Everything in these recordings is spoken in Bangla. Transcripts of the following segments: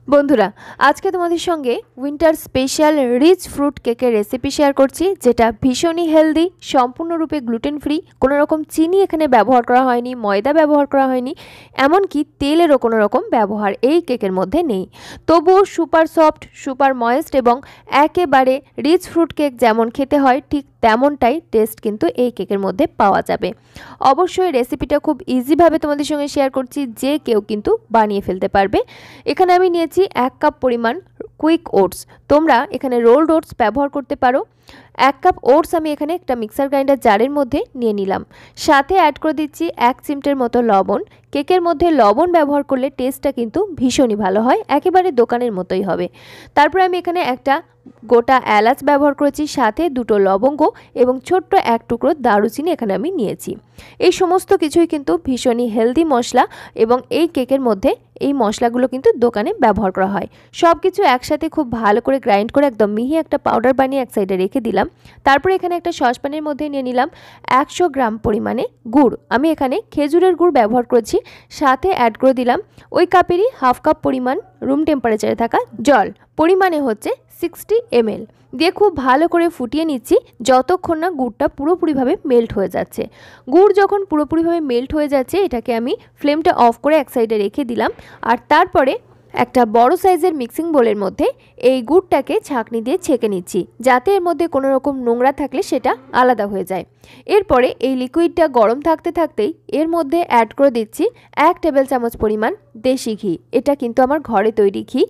বন্ধুরা, আজকে তোমাদের সঙ্গে উইন্টার স্পেশাল রিচ ফ্রুট কেকের রেসিপি শেয়ার করছি, যেটা ভীষণই হেলদি, সম্পূর্ণরূপে গ্লুটেন ফ্রি। কোনো রকম চিনি এখানে ব্যবহার করা হয়নি, ময়দা ব্যবহার করা হয়নি, এমনকি তেলেরও কোনো রকম ব্যবহার এই কেকের মধ্যে নেই। তবুও সুপার সফট, সুপার ময়েস্ট এবং একেবারে রিচ ফ্রুট কেক যেমন খেতে হয় ঠিক তেমনটাই টেস্ট কিন্তু এই কেকের মধ্যে পাওয়া যাবে। অবশ্যই রেসিপিটা খুব ইজিভাবে তোমাদের সঙ্গে শেয়ার করছি, যে কেউ কিন্তু বানিয়ে ফেলতে পারবে। এখানে আমি নিয়েছি 1 কাপ পরিমাণ কুইক ওটস। তোমরা এখানে রোলড ওটস ব্যবহার করতে পারো। 1 কাপ ওটস আমি এখানে একটা মিক্সার গ্রাইন্ডার জারের মধ্যে নিয়ে নিলাম। সাথে অ্যাড করে দিচ্ছি 1 চিমটের মতো লবণ। কেকের মধ্যে লবণ ব্যবহার করলে টেস্টটা কিন্তু ভীষণই ভালো হয়, একেবারে দোকানের মতোই হবে। তারপরে আমি এখানে একটা গোটা এলাচ ব্যবহার করেছি, সাথে 2টো লবঙ্গ এবং ছোট্ট 1 টুকরো দারুচিনি এখানে আমি নিয়েছি। এই সমস্ত কিছুই কিন্তু ভীষণই হেলদি মশলা এবং এই কেকের মধ্যে এই মশলাগুলো কিন্তু দোকানে ব্যবহার করা হয়। সব কিছু একসাথে খুব ভালো করে গ্রাইন্ড করে একদম মিহি একটা পাউডার বানিয়ে এক সাইডে রেখে দিলাম। তারপরে এখানে একটা সসপ্যানের মধ্যে নিয়ে নিলাম 100 গ্রাম পরিমাণে গুড়। আমি এখানে খেজুরের গুড় ব্যবহার করেছি। সাথে অ্যাড করে দিলাম ওই কাপেরই হাফ কাপ পরিমাণ রুম টেম্পারেচারে থাকা জল। পরিমাণে হচ্ছে 60 ml দিয়ে খুব ভালো করে ফুটিয়ে নিচ্ছি, যতক্ষণ না গুড়টা পুরোপুরিভাবে মেল্ট হয়ে যাচ্ছে। গুড় যখন পুরোপুরিভাবে মেল্ট হয়ে যাচ্ছে, এটাকে আমি ফ্লেমটা অফ করে এক সাইডে রেখে দিলাম। আর তারপরে একটা বড় সাইজের মিক্সিং বোলের মধ্যে এই গুড়টাকে ছাঁকনি দিয়ে ছেঁকে নিচ্ছি, যাতে এর মধ্যে কোনো রকম নোংরা থাকলে সেটা আলাদা হয়ে যায়। এরপরে এই লিকুইডটা গরম থাকতে থাকতেই এর মধ্যে অ্যাড করে দিচ্ছি 1 টেবিল চামচ পরিমাণ দেশি ঘি। এটা কিন্তু আমার ঘরে তৈরি ঘি,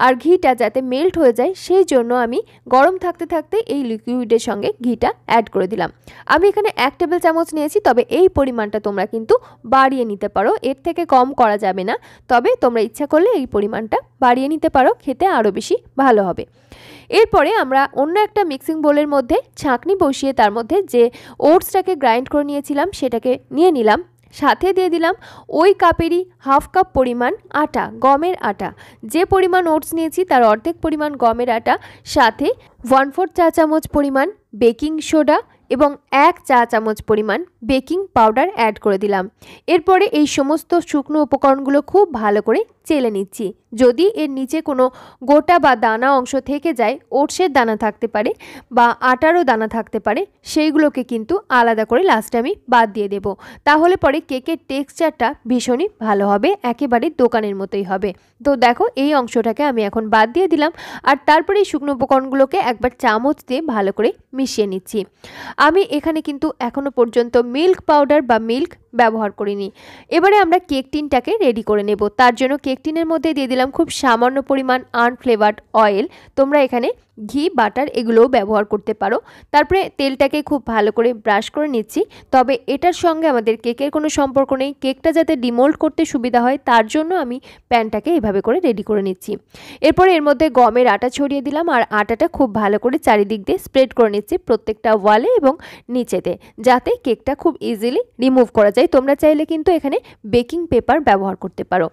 আর ঘিটা যাতে মেল্ট হয়ে যায় সেই জন্য আমি গরম থাকতে থাকতে এই লিকুইডের সঙ্গে ঘিটা অ্যাড করে দিলাম। আমি এখানে 1 টেবিল চামচ নিয়েছি, তবে এই পরিমাণটা তোমরা কিন্তু বাড়িয়ে নিতে পারো, এর থেকে কম করা যাবে না। তবে তোমরা ইচ্ছা করলে এই পরিমাণটা বাড়িয়ে নিতে পারো, খেতে আরও বেশি ভালো হবে। এরপরে আমরা অন্য একটা মিক্সিং বোলের মধ্যে ছাঁকনি বসিয়ে তার মধ্যে যে ওটসটাকে গ্রাইন্ড করে নিয়েছিলাম সেটাকে নিয়ে নিলাম। সাথে দিয়ে দিলাম ওই কাপেরই হাফ কাপ পরিমাণ আটা, গমের আটা। যে পরিমাণ ওটস নিয়েছি তার অর্ধেক পরিমাণ গমের আটা, সাথে 1/4 চা চামচ পরিমাণ বেকিং সোডা এবং 1 চা চামচ পরিমাণ বেকিং পাউডার অ্যাড করে দিলাম। এরপরে এই সমস্ত শুকনো উপকরণগুলো খুব ভালো করে চেলে নিচ্ছি। যদি এর নিচে কোনো গোটা বা দানা অংশ থেকে যায়, ওটসের দানা থাকতে পারে বা আটারও দানা থাকতে পারে, সেইগুলোকে কিন্তু আলাদা করে লাস্টে আমি বাদ দিয়ে দেব। তাহলে পরে কেকের টেক্সচারটা ভীষণই ভালো হবে, একেবারে দোকানের মতোই হবে। তো দেখো, এই অংশটাকে আমি এখন বাদ দিয়ে দিলাম। আর তারপরে এই শুকনো উপকরণগুলোকে একবার চামচ দিয়ে ভালো করে মিশিয়ে নিচ্ছি। আমি এখানে কিন্তু এখনো পর্যন্ত মিল্ক পাউডার বা মিল্ক ব্যবহার করিনি। এবারে আমরা কেক টিনটাকে রেডি করে নেব। তার জন্য কেক টিনের মধ্যে দিয়ে দিলাম খুব সামান্য পরিমাণ আনফ্লেভার্ড অয়েল। তোমরা এখানে ঘি, বাটার এগুলোও ব্যবহার করতে পারো। তারপরে তেলটাকে খুব ভালো করে ব্রাশ করে নিচ্ছি। তবে এটার সঙ্গে আমাদের কেকের কোনো সম্পর্ক নেই। কেকটা যাতে ডিমোল্ড করতে সুবিধা হয় তার জন্য আমি প্যানটাকে এভাবে করে রেডি করে নিচ্ছি। এরপরে এর মধ্যে গমের আটা ছড়িয়ে দিলাম, আর আটাটা খুব ভালো করে চারিদিক দিয়ে স্প্রেড করে নিচ্ছি প্রত্যেকটা ওয়ালে এবং নিচেতে, যাতে কেকটা খুব ইজিলি রিমুভ করা যায়। তোমরা চাইলে কিন্তু এখানে বেকিং পেপার ব্যবহার করতে পারো।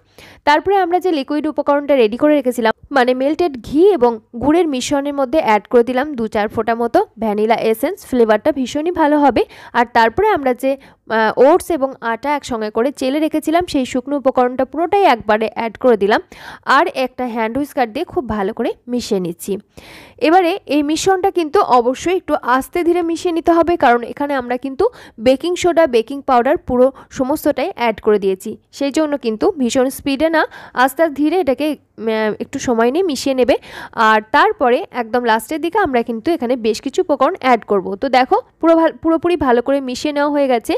তারপরে আমরা যে লিকুইড উপকরণটা রেডি করে রেখেছিলাম, মানে মেল্টেড ঘি এবং গুড়ের মিশ্রণের মধ্যে অ্যাড করে দিলাম 2-4 ফোঁটা মতো ভ্যানিলা এসেন্স। ফ্লেভারটা ভীষণই ভালো হবে। আর তারপরে আমরা যে ওটস এবং আটা একসঙ্গে করে চেলে রেখেছিলাম, সেই শুকনো উপকরণটা পুরোটাই একবারে অ্যাড করে দিলাম। আর একটা হ্যান্ড হুইস্কার দিয়ে খুব ভালো করে মিশিয়ে নিচ্ছি। এবারে এই মিশ্রণটা কিন্তু অবশ্যই একটু আস্তে ধীরে মিশিয়ে নিতে হবে, কারণ এখানে আমরা কিন্তু বেকিং সোডা, বেকিং পাউডার পুরো সমস্তটাই অ্যাড করে দিয়েছি। সেই জন্য কিন্তু ভীষণ স্পিডে না, আস্তে ধীরে এটাকে একটু সময় নিয়ে মিশিয়ে নেবে। আর তারপরে একদম লাস্টের দিকে আমরা কিন্তু এখানে বেশ কিছু উপকরণ অ্যাড করব। তো দেখো, পুরোপুরি ভালো করে মিশিয়ে নেওয়া হয়ে গেছে।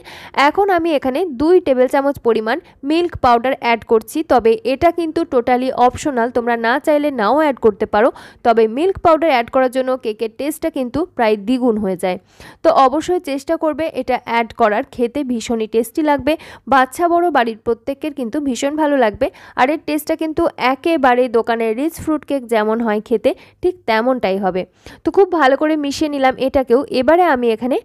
এখন আমি এখানে 2 টেবিল চামচ পরিমাণ মিল্ক পাউডার অ্যাড করছি। তবে এটা কিন্তু টোটালি অপশনাল, তোমরা না চাইলে নাও অ্যাড করতে পারো। তবে মিল্ক পাউডার অ্যাড করার জন্য কেকের টেস্টটা কিন্তু প্রায় দ্বিগুণ হয়ে যায়। তো অবশ্যই চেষ্টা করবে এটা অ্যাড করার, খেতে ভীষণই টেস্টি লাগবে। বাচ্চা বড় বাড়ির প্রত্যেকের কিন্তু ভীষণ ভালো লাগবে। আর এর টেস্টটা কিন্তু একেবারে দোকানের রিচ ফ্রুট কেক যেমন হয় খেতে, ঠিক তেমনটাই হবে। তো খুব ভালো করে মিশিয়ে নিলাম এটাকেও। এবারে আমি এখানে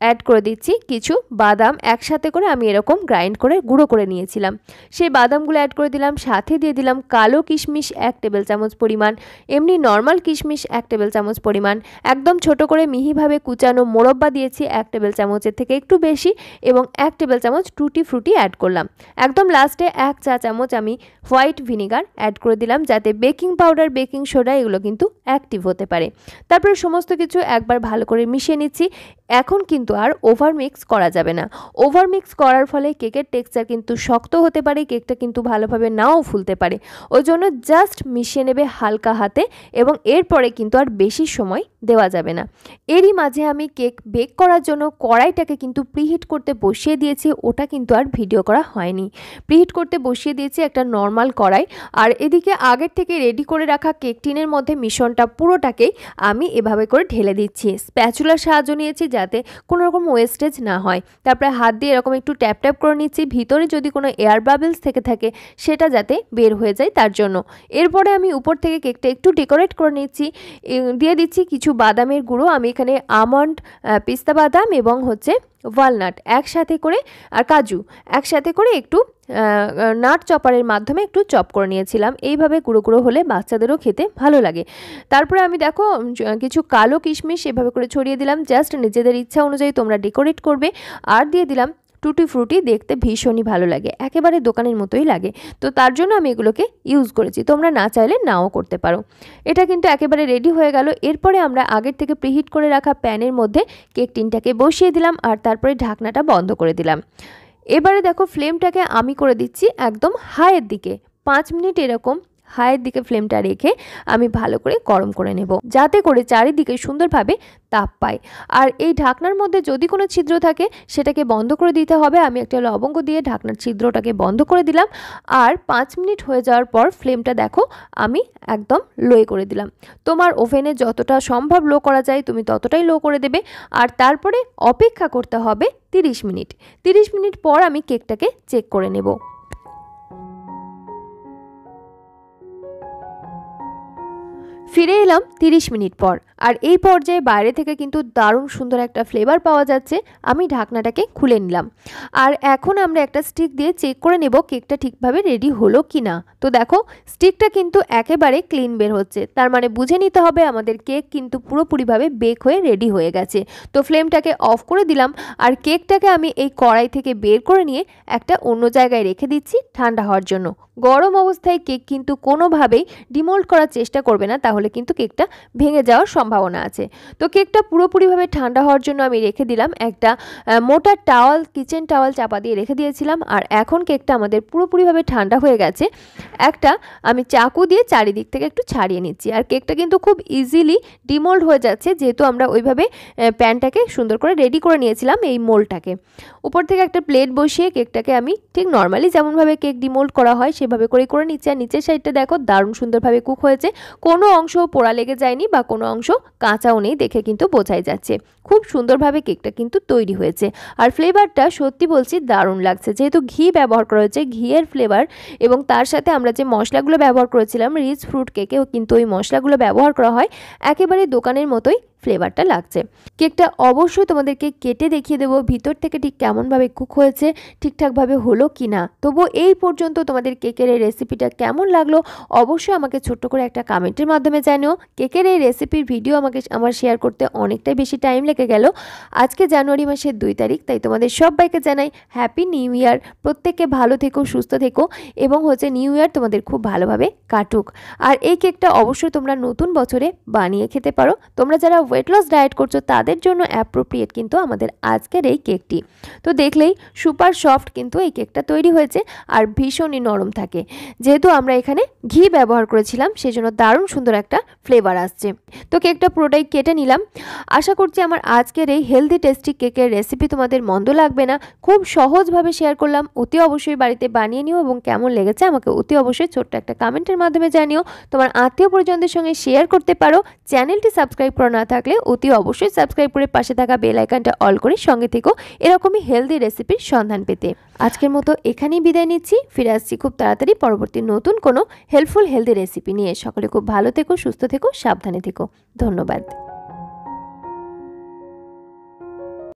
অ্যাড করে দিচ্ছি কিছু বাদাম, একসাথে করে আমি এরকম গ্রাইন্ড করে গুঁড়ো করে নিয়েছিলাম। সেই বাদামগুলো অ্যাড করে দিলাম, সাথে দিয়ে দিলাম কালো কিশমিশ 1 টেবিল চামচ পরিমাণ, এমনি নর্মাল কিশমিশ 1 টেবিল চামচ পরিমাণ, একদম ছোট করে মিহিভাবে কুচানো মোরব্বা দিয়েছি 1 টেবিল চামচের থেকে একটু বেশি, এবং 1 টেবিল চামচ টুটি ফ্রুটি অ্যাড করলাম। একদম লাস্টে 1 চা চামচ আমি হোয়াইট ভিনিগার অ্যাড করে দিলাম, যাতে বেকিং পাউডার, বেকিং সোডা এগুলো কিন্তু অ্যাক্টিভ হতে পারে। তারপরে সমস্ত কিছু একবার ভালো করে মিশিয়ে নিচ্ছি। এখন কিন্তু আর ওভার মিক্স করা যাবে না। ওভার মিক্স করার ফলে কেকের টেক্সচার কিন্তু শক্ত হতে পারে, কেকটা কিন্তু ভালোভাবে নাও ফুলতে পারে। ওই জন্য জাস্ট মিশিয়ে নেবে হালকা হাতে, এবং এরপরে কিন্তু আর বেশি সময় দেওয়া যাবে না। এরই মাঝে আমি কেক বেক করার জন্য কড়াইটাকে কিন্তু প্রিহিট করতে বসিয়ে দিয়েছি, ওটা কিন্তু আর ভিডিও করা হয়নি। প্রিহিট করতে বসিয়ে দিয়েছি একটা নর্মাল কড়াই, আর এদিকে আগের থেকে রেডি করে রাখা কেক টিনের মধ্যে মিশ্রণটা পুরোটাকেই আমি এভাবে করে ঢেলে দিচ্ছি। স্প্যাচুলার সাহায্য নিয়েছি যাতে কোনো রকম ওয়েস্টেজ না হয়। তারপরে হাত দিয়ে এরকম একটু ট্যাপ ট্যাপ করে নিচ্ছি, ভিতরে যদি কোনো এয়ার বাবলস থেকে থাকে সেটা যাতে বের হয়ে যায় তার জন্য। এরপরে আমি উপর থেকে কেকটা একটু ডেকোরেট করে নিচ্ছি, দিয়ে দিচ্ছি কিছু বাদামের গুঁড়ো। আমি এখানে আমন্ড, পিস্তা বাদাম এবং ওয়ালনাট একসাথে করে, আর কাজু একসাথে করে একটু নাট চপারের মাধ্যমে একটু চপ করে নিয়েছিলাম। এইভাবে গুঁড়ো গুঁড়ো হলে বাচ্চাদেরও খেতে ভালো লাগে। তারপরে আমি দেখো কিছু কালো কিশমিশ এভাবে করে ছড়িয়ে দিলাম, জাস্ট নিজেদের ইচ্ছা অনুযায়ী তোমরা ডেকোরেট করবে। আর দিয়ে দিলাম টুটি ফ্রুটি, দেখতে ভীষণই ভালো লাগে, একেবারে দোকানের মতোই লাগে। তো তার জন্য আমি এগুলোকে ইউজ করেছি, তোমরা না চাইলে নাও করতে পারো। এটা কিন্তু একেবারে রেডি হয়ে গেল। এরপরে আমরা আগের থেকে প্রিহিট করে রাখা প্যানের মধ্যে কেক টিনটাকে বসিয়ে দিলাম, আর তারপরে ঢাকনাটা বন্ধ করে দিলাম। এবারে দেখো ফ্লেমটাকে আমি করে দিচ্ছি একদম হাইয়ের দিকে। 5 মিনিট এরকম হাইয়ের দিকে ফ্লেমটা রেখে আমি ভালো করে গরম করে নেব, যাতে করে চারিদিকে সুন্দরভাবে তাপ পায়। আর এই ঢাকনার মধ্যে যদি কোনো ছিদ্র থাকে সেটাকে বন্ধ করে দিতে হবে। আমি একটা লবঙ্গ দিয়ে ঢাকনার ছিদ্রটাকে বন্ধ করে দিলাম, আর 5 মিনিট হয়ে যাওয়ার পর ফ্লেমটা দেখো আমি একদম লো করে দিলাম। তোমার ওভেনে যতটা সম্ভব লো করা যায় তুমি ততটাই লো করে দেবে, আর তারপরে অপেক্ষা করতে হবে 30 মিনিট। 30 মিনিট পর আমি কেকটাকে চেক করে নেব। ফিরে এলাম 30 মিনিট পর, আর এই পর্যায়ে বাইরে থেকে কিন্তু দারুণ সুন্দর একটা ফ্লেভার পাওয়া যাচ্ছে। আমি ঢাকনাটাকে খুলে নিলাম, আর এখন আমরা একটা স্টিক দিয়ে চেক করে নেব কেকটা ঠিকভাবে রেডি হলো কি না। তো দেখো স্টিকটা কিন্তু একেবারে ক্লিন বের হচ্ছে, তার মানে বুঝে নিতে হবে আমাদের কেক কিন্তু পুরোপুরিভাবে বেক হয়ে রেডি হয়ে গেছে। তো ফ্লেমটাকে অফ করে দিলাম, আর কেকটাকে আমি এই কড়াই থেকে বের করে নিয়ে একটা অন্য জায়গায় রেখে দিচ্ছি ঠান্ডা হওয়ার জন্য। গরম অবস্থায় কেক কিন্তু কোনোভাবেই ডিমোল্ড করার চেষ্টা করবে না, তাহলে কিন্তু কেকটা ভেঙে যাওয়ার সম্ভাবনা আছে। তো কেকটা পুরোপুরিভাবে ঠান্ডা হওয়ার জন্য আমি রেখে দিলাম একটা মোটা টাওয়াল, কিচেন টাওয়াল চাপা দিয়ে রেখে দিয়েছিলাম। আর এখন কেকটা আমাদের পুরোপুরিভাবে ঠান্ডা হয়ে গেছে। একটা আমি চাকু দিয়ে চারিদিক থেকে একটু ছাড়িয়ে নিচ্ছি, আর কেকটা কিন্তু খুব ইজিলি ডিমোল্ড হয়ে যাচ্ছে, যেহেতু আমরা ওইভাবে প্যানটাকে সুন্দর করে রেডি করে নিয়েছিলাম এই মোল্ডটাকে। উপর থেকে একটা প্লেট বসিয়ে কেকটাকে আমি ঠিক নর্মালি যেমনভাবে কেক ডিমোল্ড করা হয় সেভাবে করে নিচ্ছি। আর নিচের সাইডটা দেখো দারুণ সুন্দরভাবে কুক হয়েছে, কোনো অংশ পোড়া লেগে যায়নি বা কোনো অংশ কাঁচাও নেই, দেখে কিন্তু বোঝাই যাচ্ছে। খুব সুন্দরভাবে কেকটা কিন্তু তৈরি হয়েছে, আর ফ্লেভারটা সত্যি বলছি দারুণ লাগছে। যেহেতু ঘি ব্যবহার করা হয়েছে, ঘিয়ের ফ্লেভার, এবং তার সাথে আমরা যে মশলাগুলো ব্যবহার করেছিলাম রিচ ফ্রুট কেকেও কিন্তু ওই মশলাগুলো ব্যবহার করা হয়, একেবারে দোকানের মতোই ফ্লেভারটা লাগছে। কেকটা অবশ্যই তোমাদেরকে কেটে দেখিয়ে দেবো ভিতর থেকে ঠিক কেমনভাবে কুক হয়েছে, ঠিকঠাকভাবে হলো কি না। তবুও এই পর্যন্ত তোমাদের কেকের এই রেসিপিটা কেমন লাগলো অবশ্যই আমাকে ছোট্ট করে একটা কমেন্টের মাধ্যমে জানিও। কেকের এই রেসিপির ভিডিও আমার শেয়ার করতে অনেকটাই বেশি টাইম লেগে গেল। আজকে জানুয়ারি মাসের 2 তারিখ, তাই তোমাদের সবাইকে জানাই হ্যাপি নিউ ইয়ার। প্রত্যেককে ভালো থেকো, সুস্থ থেকো, এবং নিউ ইয়ার তোমাদের খুব ভালোভাবে কাটুক। আর এই কেকটা অবশ্যই তোমরা নতুন বছরে বানিয়ে খেতে পারো। তোমরা যারা ওয়েট লস ডায়েট করছো তাদের জন্য অ্যাপ্রোপ্রিয়েট কিন্তু আমাদের আজকের এই কেকটি। তো দেখলেই সুপার সফট কিন্তু এই কেকটা তৈরি হয়েছে, আর ভীষণই নরম থাকে। যেহেতু আমরা এখানে ঘি ব্যবহার করেছিলাম সেজন্য দারুণ সুন্দর একটা ফ্লেভার আসছে। তো কেকটা পুরোটাই কেটে নিলাম। আশা করছি আমার আজকের এই হেলদি টেস্টি কেকের রেসিপি তোমাদের মন্দ লাগবে না। খুব সহজভাবে শেয়ার করলাম, অতি অবশ্যই বাড়িতে বানিয়ে নিও, এবং কেমন লেগেছে আমাকে অতি অবশ্যই ছোট্ট একটা কমেন্টের মাধ্যমে জানিও। তোমার আত্মীয় পরিজনদের সঙ্গে শেয়ার করতে পারো। চ্যানেলটি সাবস্ক্রাইব করা না থাকলে অতি অবশ্যই সাবস্ক্রাইব করে পাশে থাকা বেল আইকনটা অল করে সঙ্গে থেকো এরকমই হেলদি রেসিপির সন্ধান পেতে। আজকের মতো এখানেই বিদায় নিচ্ছি, ফিরে আসছি খুব তাড়াতাড়ি পরবর্তী নতুন কোনো হেল্পফুল হেলদি রেসিপি নিয়ে। সকলে খুব ভালো থেকো, সুস্থ থেকো, সাবধানে থেকো। ধন্যবাদ।